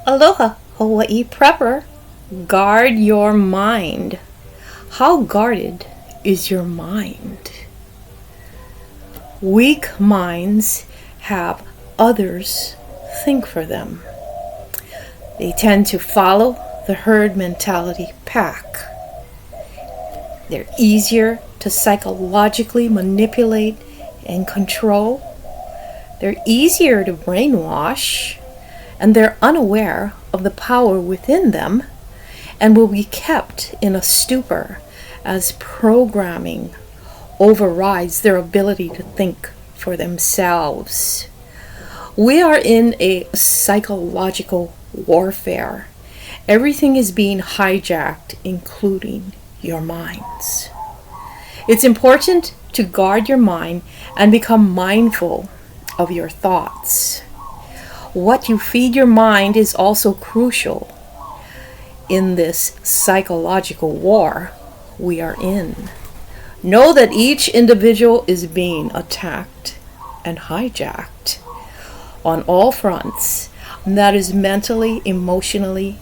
Aloha, Hawaii prepper. Guard your mind. How guarded is your mind? Weak minds have others think for them. They tend to follow the herd mentality pack. They're easier to psychologically manipulate and control. They're easier to brainwash, and they're unaware of the power within them and will be kept in a stupor as programming overrides their ability to think for themselves. We are in a psychological warfare. Everything is being hijacked, including your minds. It's important to guard your mind and become mindful of your thoughts. What you feed your mind is also crucial in this psychological war we are in. Know that each individual is being attacked and hijacked on all fronts. That is mentally, emotionally,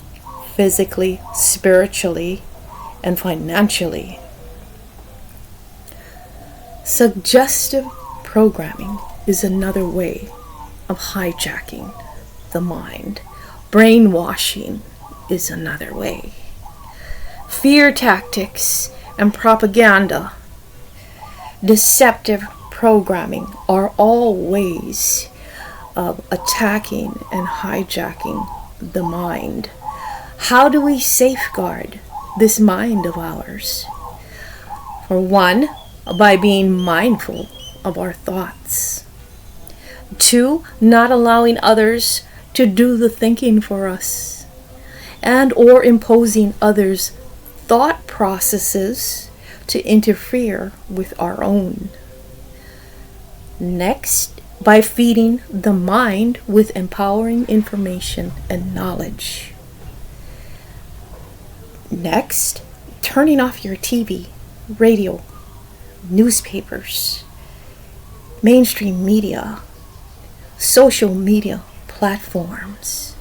physically, spiritually, and financially. Suggestive programming is another way of hijacking the mind. Brainwashing is another way. Fear tactics and propaganda, deceptive programming are all ways of attacking and hijacking the mind. How do we safeguard this mind of ours? For one, by being mindful of our thoughts. Two, not allowing others to do the thinking for us and or imposing others' thought processes to interfere with our own. Next, by feeding the mind with empowering information and knowledge. Next, turning off your TV, radio, newspapers, mainstream media, social media platforms.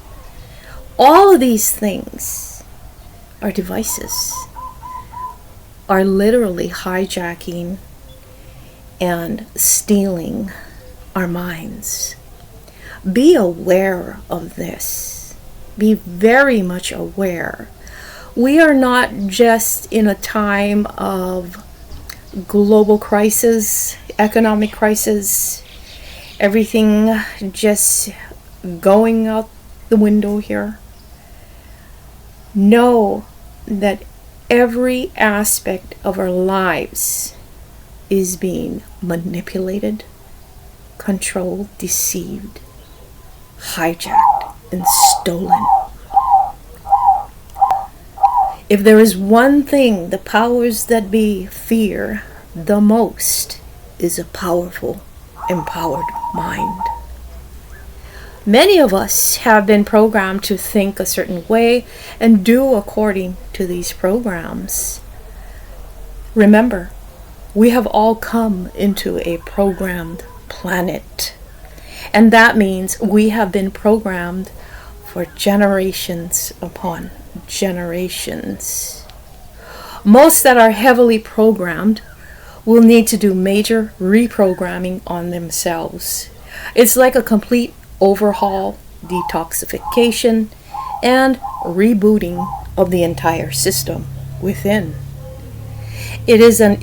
All of these things are devices, are literally hijacking and stealing our minds. Be aware of this. Be very much aware. We are not just in a time of global crisis, economic crisis, everything just going out the window here. Know that every aspect of our lives is being manipulated, controlled, deceived, hijacked, and stolen. If there is one thing the powers that be fear the most, is a powerful, empowered mind. Many of us have been programmed to think a certain way and do according to these programs. Remember, we have all come into a programmed planet, and that means we have been programmed for generations upon generations. Most that are heavily programmed will need to do major reprogramming on themselves. It's like a complete overhaul, detoxification, and rebooting of the entire system within. It is an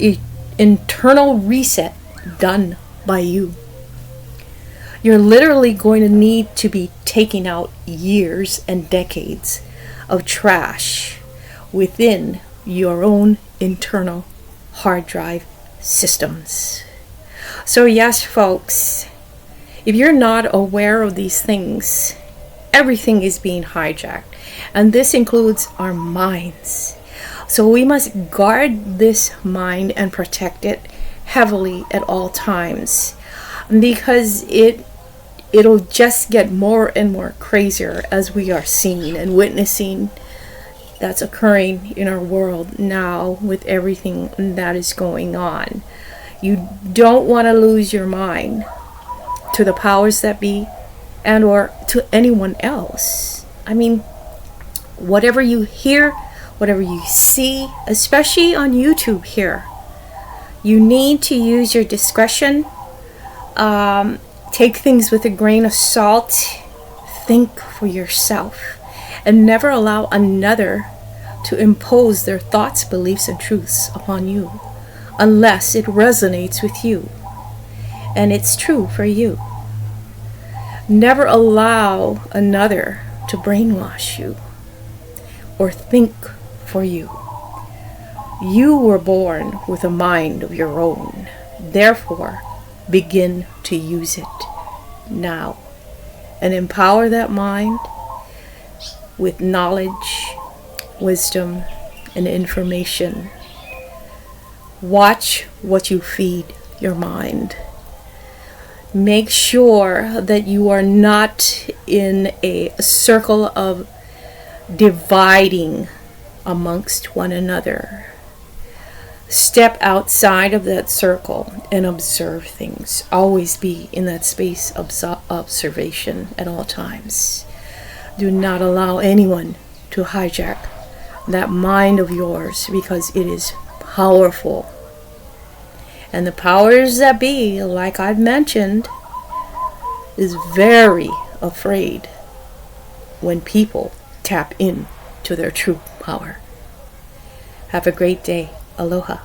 internal reset done by you. You're literally going to need to be taking out years and decades of trash within your own internal hard drive systems. So yes, folks, if you're not aware of these things, everything is being hijacked, and this includes our minds. So we must guard this mind and protect it heavily at all times, because it'll just get more and more crazier as we are seeing and witnessing that's occurring in our world now with everything that is going on. You don't want to lose your mind to the powers that be and or to anyone else. I mean, whatever you hear, whatever you see, especially on YouTube here, you need to use your discretion. Take things with a grain of salt. Think for yourself. And never allow another to impose their thoughts, beliefs, and truths upon you unless it resonates with you and it's true for you. Never allow another to brainwash you or think for you. You were born with a mind of your own. Therefore, begin to use it now and empower that mind with knowledge, wisdom, and information. Watch what you feed your mind. Make sure that you are not in a circle of dividing amongst one another. Step outside of that circle and observe things. Always be in that space of observation at all times. Do not allow anyone to hijack that mind of yours, because it is powerful. And the powers that be, like I've mentioned, is very afraid when people tap into their true power. Have a great day. Aloha.